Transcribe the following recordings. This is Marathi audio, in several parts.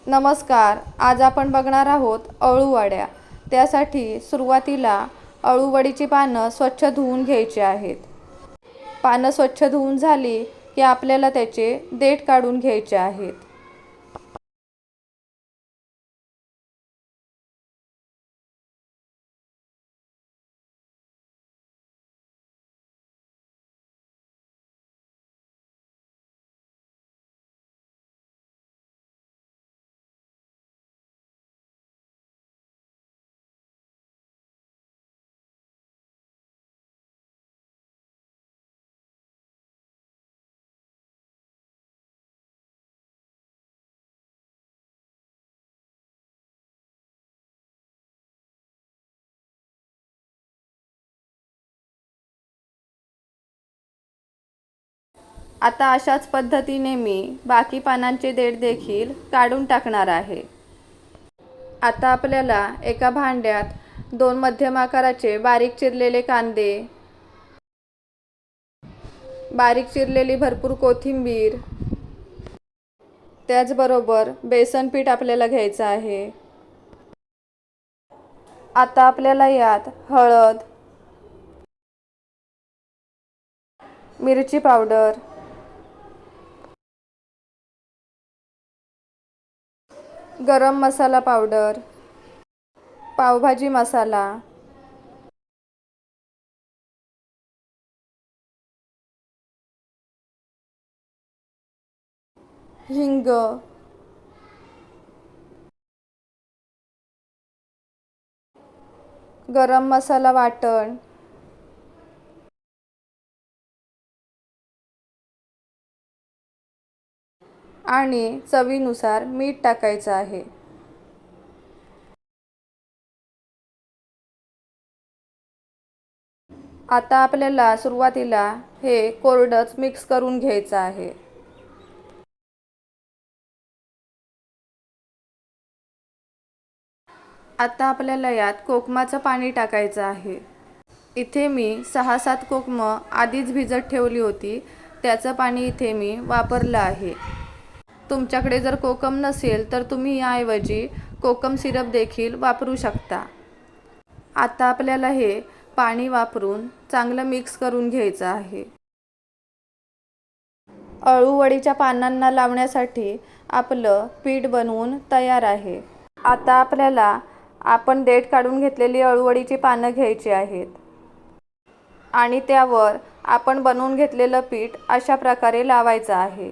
नमस्कार. आज आपण बघणार आहोत अळूवड्या. त्यासाठी सुरुवातीला अळूवडीची पानं स्वच्छ धुवून घ्यायची आहेत. पानं स्वच्छ धुवून झाली की आपल्याला त्याचे देठ काढून घ्यायचे आहेत. आता अशाच पद्धतीने मी बाकी पानांचे देठ देखील काढून टाकणार आहे. आता आपल्याला एका भांड्यात 2 मध्यम आकाराचे बारीक चिरलेले कांदे, बारीक चिरलेली भरपूर कोथिंबीर, त्याचबरोबर बेसन पीठ आपल्याला घ्यायचं आहे. आता आपल्याला यात हळद, मिरची पावडर, गरम मसाला पावडर, पावभाजी मसाला, हिंग, गरम मसाला वाटण, आणि चवीनुसार मीठ टाकायचं आहे. आता आपल्याला सुरुवातीला हे कोरडंच मिक्स करून घ्यायचं आहे. आता आपल्याला यात कोकमाचं पाणी टाकायचं आहे. इथे मी 6-7 कोकमं आधीच भिजत ठेवली होती. त्याचं पाणी इथे मी वापरलं आहे. तुमच्याकडे जर कोकम नसेल तर तुम्ही याऐवजी कोकम सिरप देखील वापरू शकता. आता आपल्याला हे पाणी वापरून चांगलं मिक्स करून घ्यायचं आहे. अळूवडीच्या पानांना लावण्यासाठी आपलं पीठ बनवून तयार आहे. आता आपल्याला आपण देठ काढून घेतलेली अळूवडीची पानं घ्यायची आहेत आणि त्यावर आपण बनवून घेतलेलं पीठ अशा प्रकारे लावायचं आहे.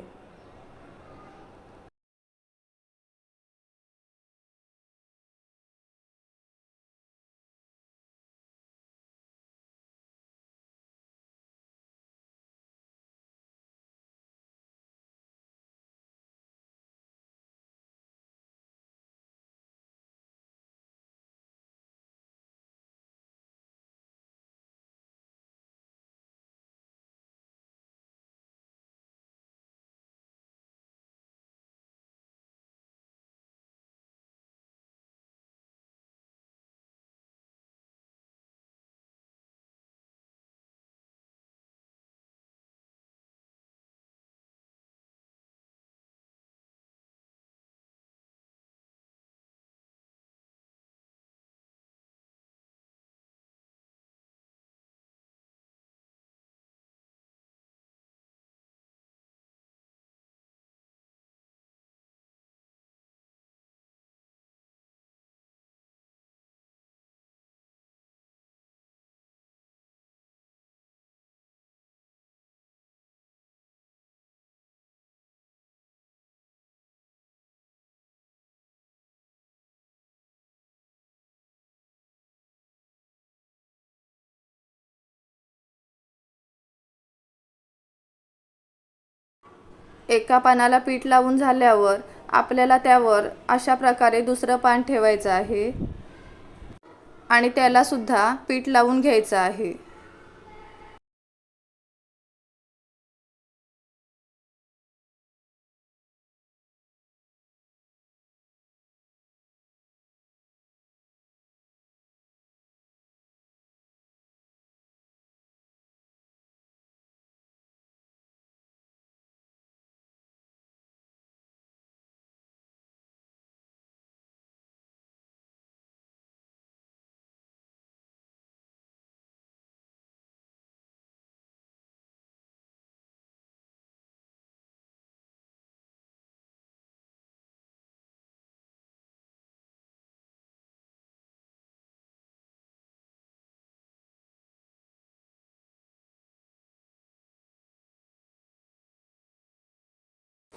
एका पानाला पीठ लावून झाल्यावर आपल्याला त्यावर अशा प्रकारे दुसरं पान ठेवायचं आहे आणि त्याला सुद्धा पीठ लावून घ्यायचं आहे.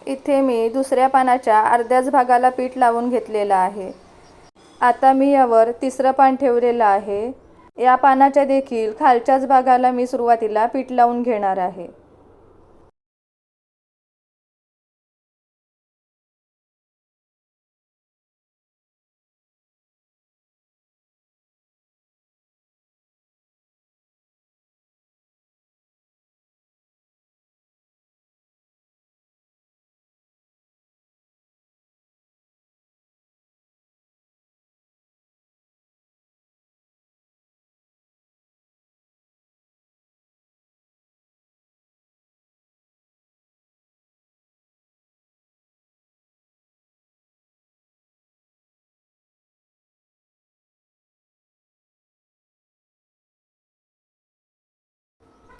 इथे मी दुसऱ्या पानाच्या अर्ध्याच भागाला पीठ लावून घेतलेलं आहे. आता मी यावर तिसरं पान ठेवलेलं आहे. या पानाच्या देखील खालच्याच भागाला मी सुरुवातीला पीठ लावून घेणार आहे.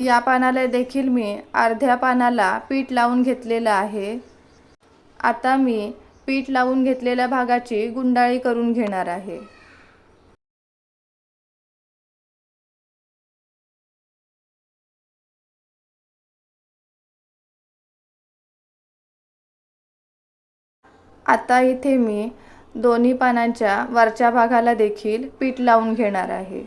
या पानाला देखील मी अर्ध्या पानाला पीठ लावून घेतलेलं आहे. आता मी पीठ लावून घेतलेल्या भागाची गुंडाळी करून घेणार आहे. आता इथे मी दोन्ही पानांच्या वरच्या भागाला देखील पीठ लावून घेणार आहे.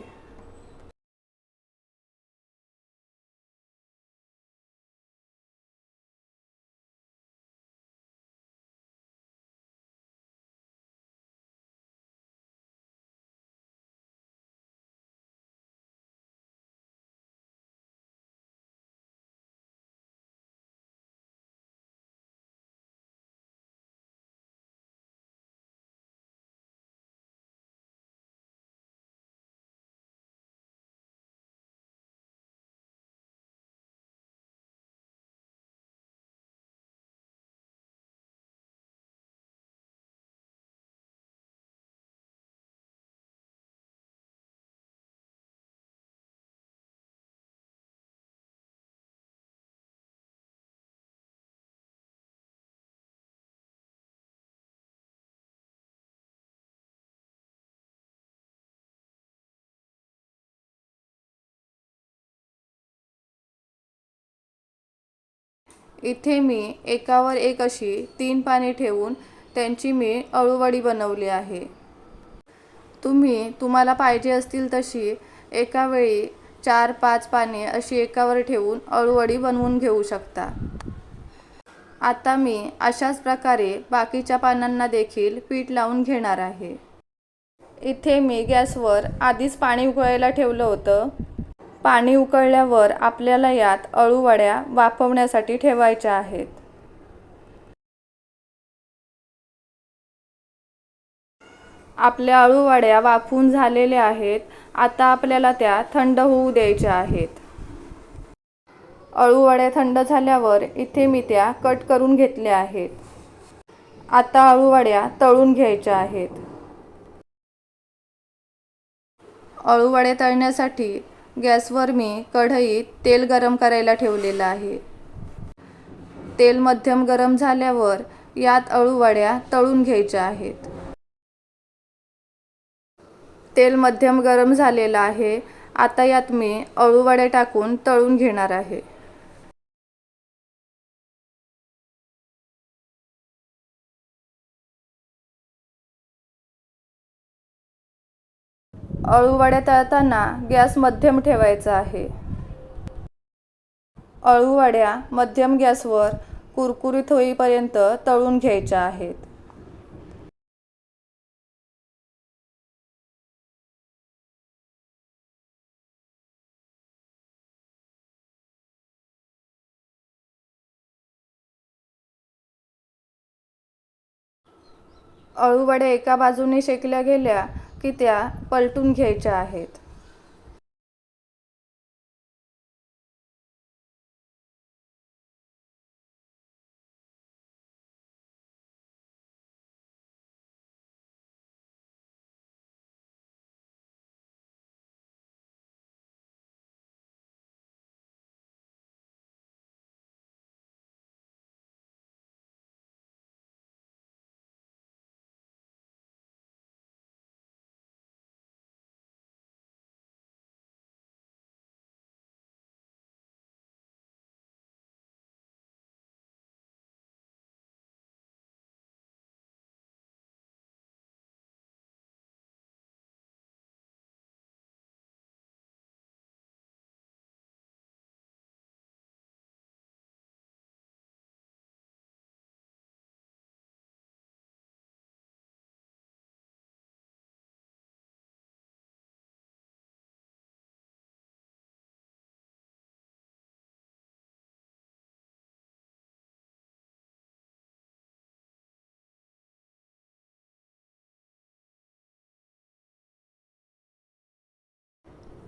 इथे मी एकावर एक अशी 3 पाने ठेवून त्यांची मी अळूवडी बनवली आहे. तुम्हाला पाहिजे असतील तशी एका वेळी 4-5 पाने अशी एकावर ठेवून अळूवडी बनवून घेऊ शकता. आता मी अशाच प्रकारे बाकीच्या पानांना देखील पीठ लावून घेणार आहे. इथे मी गॅसवर आधीच पाणी उकळायला ठेवलं होतं. पाणी उकळल्यावर आपल्याला यात अळूवड्या वाफवण्यासाठी ठेवायच्या आहेत. आपल्या अळूवड्या वाफवून झालेल्या आहेत. आता आपल्याला त्या थंड होऊ द्यायच्या आहेत. अळूवड्या थंड झाल्यावर इथे मी त्या कट करून घेतल्या आहेत. आता अळूवड्या तळून घ्यायच्या आहेत. अळूवडे तळण्यासाठी गॅसवर मी कढईत तेल गरम करायला ठेवलेलं आहे. तेल मध्यम गरम झाल्यावर यात अळूवड्या तळून घ्यायच्या आहेत. तेल मध्यम गरम झालेलं आहे. आता यात मी अळूवडे टाकून तळून घेणार आहे. अळूवड्या तळताना गॅस मध्यम ठेवायचा आहे. अळूवड्या मध्यम गॅसवर कुरकुरीत होईपर्यंत तळून घ्यायच्या आहेत. अळूवड्या एका बाजूने शेकल्या गेल्या की त्या पलटून घ्यायच्या आहेत.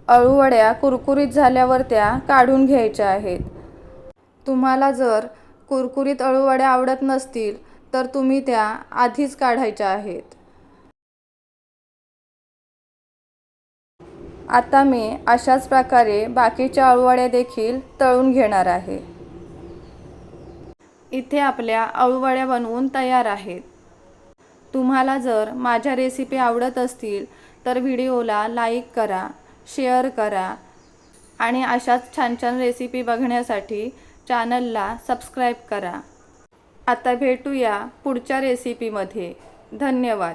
अळूवड्या कुरकुरीत झाल्यावर त्या काढून घ्यायच्या आहेत. तुम्हाला जर कुरकुरीत अळूवड्या आवडत नसतील तर तुम्ही त्या आधीच काढायच्या आहेत. आता मी अशाच प्रकारे बाकीच्या अळूवड्या देखील तळून घेणार आहे. इथे आपल्या अळूवड्या बनवून तयार आहेत. तुम्हाला जर माझ्या रेसिपी आवडत असतील तर व्हिडिओला लाईक करा, शेअर करा आणि अशाच छान छान रेसिपी बघण्यासाठी चॅनलला सबस्क्राईब करा. आता भेटूया पुढच्या रेसिपीमध्ये. धन्यवाद.